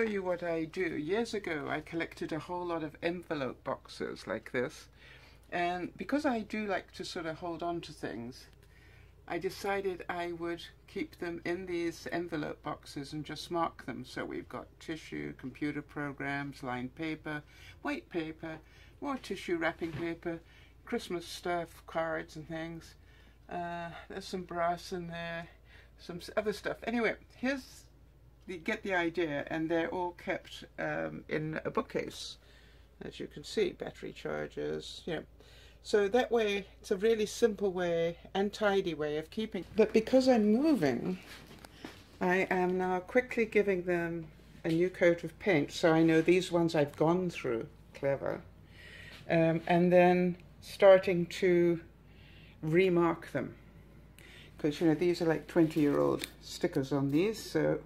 show you what I do. Years ago I collected a whole lot of envelope boxes like this, and because I do like to sort of hold on to things, I decided I would keep them in these envelope boxes and just mark them. So we've got tissue, computer programs, lined paper, white paper, more tissue, wrapping paper, Christmas stuff, cards and things. There's some brass in there, some other stuff. Anyway, you get the idea, and they're all kept in a bookcase, as you can see, battery chargers, you know. So that way, it's a really simple way and tidy way of keeping. But because I'm moving, I am now quickly giving them a new coat of paint. So I know these ones I've gone through, clever. And then starting to remark them. Because, you know, these are like 20-year-old stickers on these. So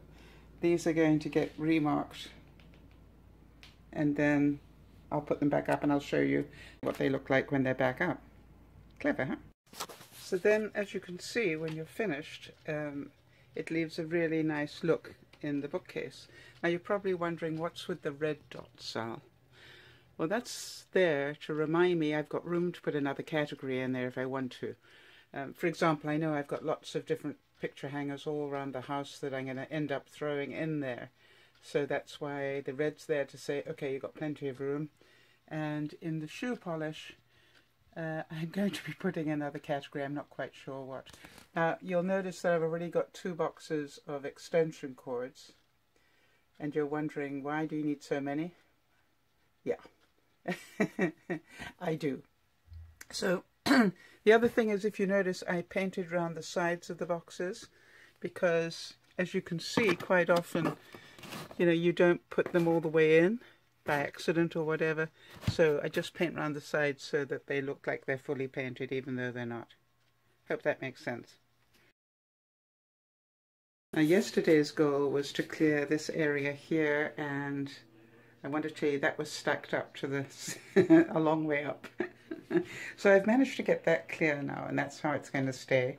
these are going to get remarked. And then I'll put them back up and I'll show you what they look like when they're back up. Clever, huh? So then, as you can see, when you're finished, it leaves a really nice look in the bookcase. Now you're probably wondering, what's with the red dots, Sal? Well, that's there to remind me I've got room to put another category in there if I want to. For example, I know I've got lots of different picture hangers all around the house that I'm going to end up throwing in there. So that's why the red's there to say, okay, you've got plenty of room. And in the shoe polish, I'm going to be putting another category. I'm not quite sure what. You'll notice that I've already got 2 boxes of extension cords. And you're wondering, why do you need so many? Yeah, I do. So the other thing is, if you notice, I painted around the sides of the boxes because, as you can see, quite often, you know, you don't put them all the way in by accident or whatever. So I just paint around the sides so that they look like they're fully painted even though they're not. Hope that makes sense. Now, yesterday's goal was to clear this area here, and I want to tell you that was stacked up to this a long way up. So I've managed to get that clear now, and that's how it's going to stay.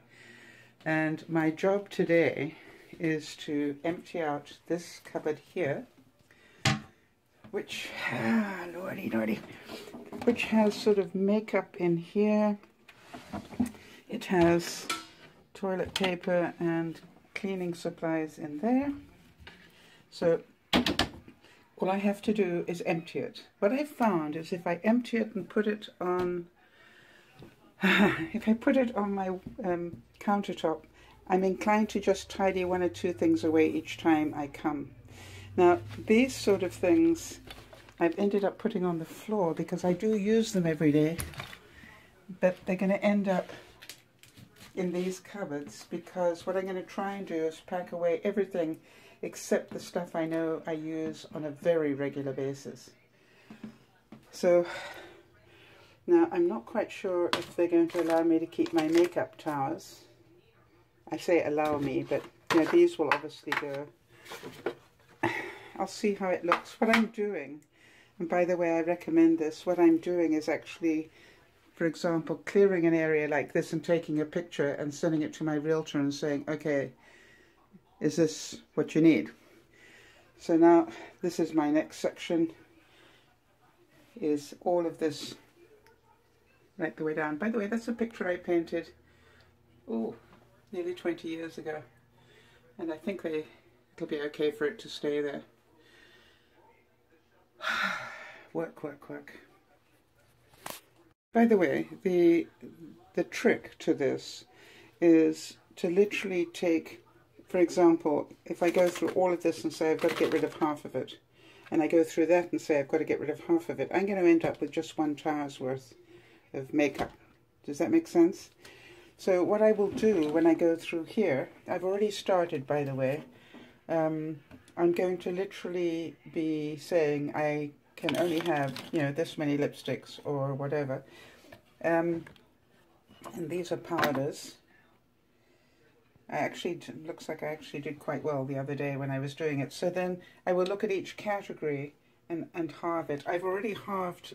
And my job today is to empty out this cupboard here, which, lordy, which has sort of makeup in here. It has toilet paper and cleaning supplies in there. So all I have to do is empty it. What I found is if I empty it and put it on, if I put it on my countertop, I'm inclined to just tidy 1 or 2 things away each time I come. Now, these sort of things I've ended up putting on the floor because I do use them every day, but they're going to end up in these cupboards because what I'm going to try and do is pack away everything except the stuff I know I use on a very regular basis. So now I'm not quite sure if they're going to allow me to keep my makeup towers. I say allow me, but you know, these will obviously go. I'll see how it looks. What I'm doing, and by the way, I recommend this, what I'm doing is actually, for example, clearing an area like this and taking a picture and sending it to my realtor and saying, okay, is this what you need? So now this is my next section, is all of this right the way down. By the way, that's a picture I painted, nearly 20 years ago. And I think it'll be okay for it to stay there. Work, work, work. By the way, the trick to this is to literally take, for example, if I go through all of this and say I've got to get rid of half of it, and I go through that and say I've got to get rid of half of it, I'm going to end up with just 1 tower's worth of makeup. Does that make sense? So what I will do when I go through here, I've already started, by the way, I'm going to literally be saying I can only have, you know, this many lipsticks or whatever. And these are powders. Looks like I actually did quite well the other day when I was doing it. So then I will look at each category and halve it. I've already halved,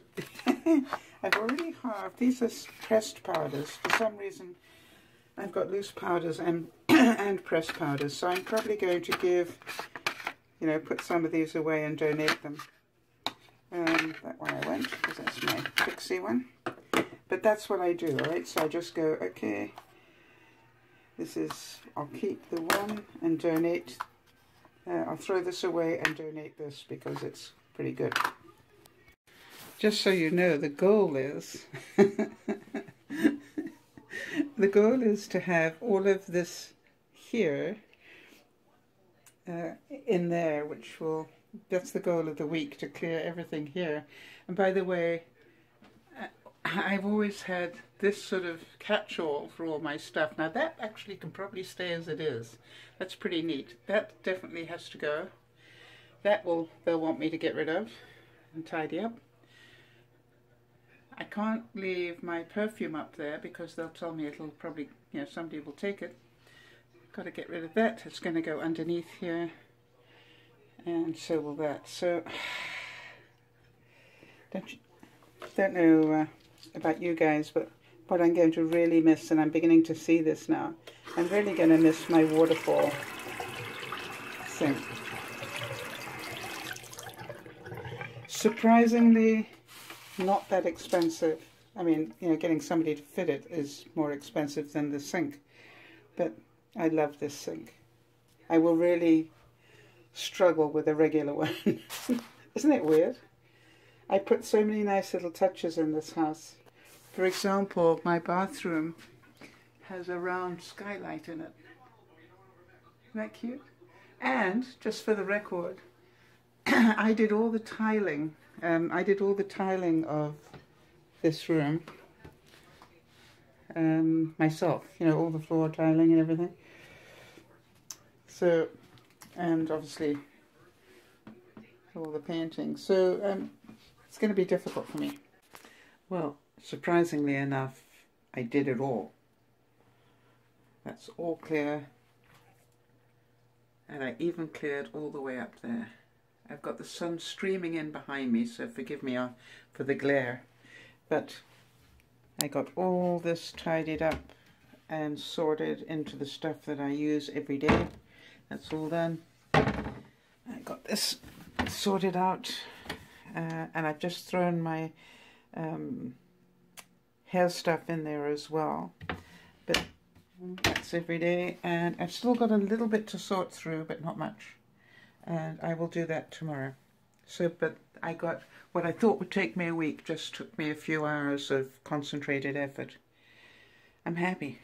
these are pressed powders. For some reason, I've got loose powders and, and pressed powders. So I'm probably going to give you know, put some of these away and donate them. That one I won't, because that's my fixie one. But that's what I do, right? So I just go, okay, this is, I'll keep the one and donate. I'll throw this away and donate this because it's pretty good. Just so you know, the goal is the goal is to have all of this here in there, which will, that's the goal of the week, to clear everything here. And by the way, I've always had this sort of catch-all for all my stuff. Now that actually can probably stay as it is. That's pretty neat. That definitely has to go. That they'll want me to get rid of and tidy up. I can't leave my perfume up there because they'll tell me it'll probably, you know, somebody will take it. Got to get rid of that. It's going to go underneath here, and so will that. So don't know about you guys, but what I'm going to really miss, and I'm beginning to see this now, I'm really going to miss my waterfall sink. Surprisingly not that expensive. I mean, you know, getting somebody to fit it is more expensive than the sink, but I love this sink. I will really struggle with a regular one. Isn't it weird? I put so many nice little touches in this house. For example, my bathroom has a round skylight in it. Isn't that cute? And, just for the record, I did all the tiling. I did all the tiling of this room myself. You know, all the floor tiling and everything. So, and obviously all the painting. So it's going to be difficult for me. Well, surprisingly enough, I did it all. That's all clear. And I even cleared all the way up there. I've got the sun streaming in behind me, so forgive me for the glare. But I got all this tidied up and sorted into the stuff that I use every day. That's all done. I got this sorted out, and I've just thrown my hair stuff in there as well. But that's every day, and I've still got a little bit to sort through, but not much. And I will do that tomorrow. So, but I got what I thought would take me a week, just took me a few hours of concentrated effort. I'm happy.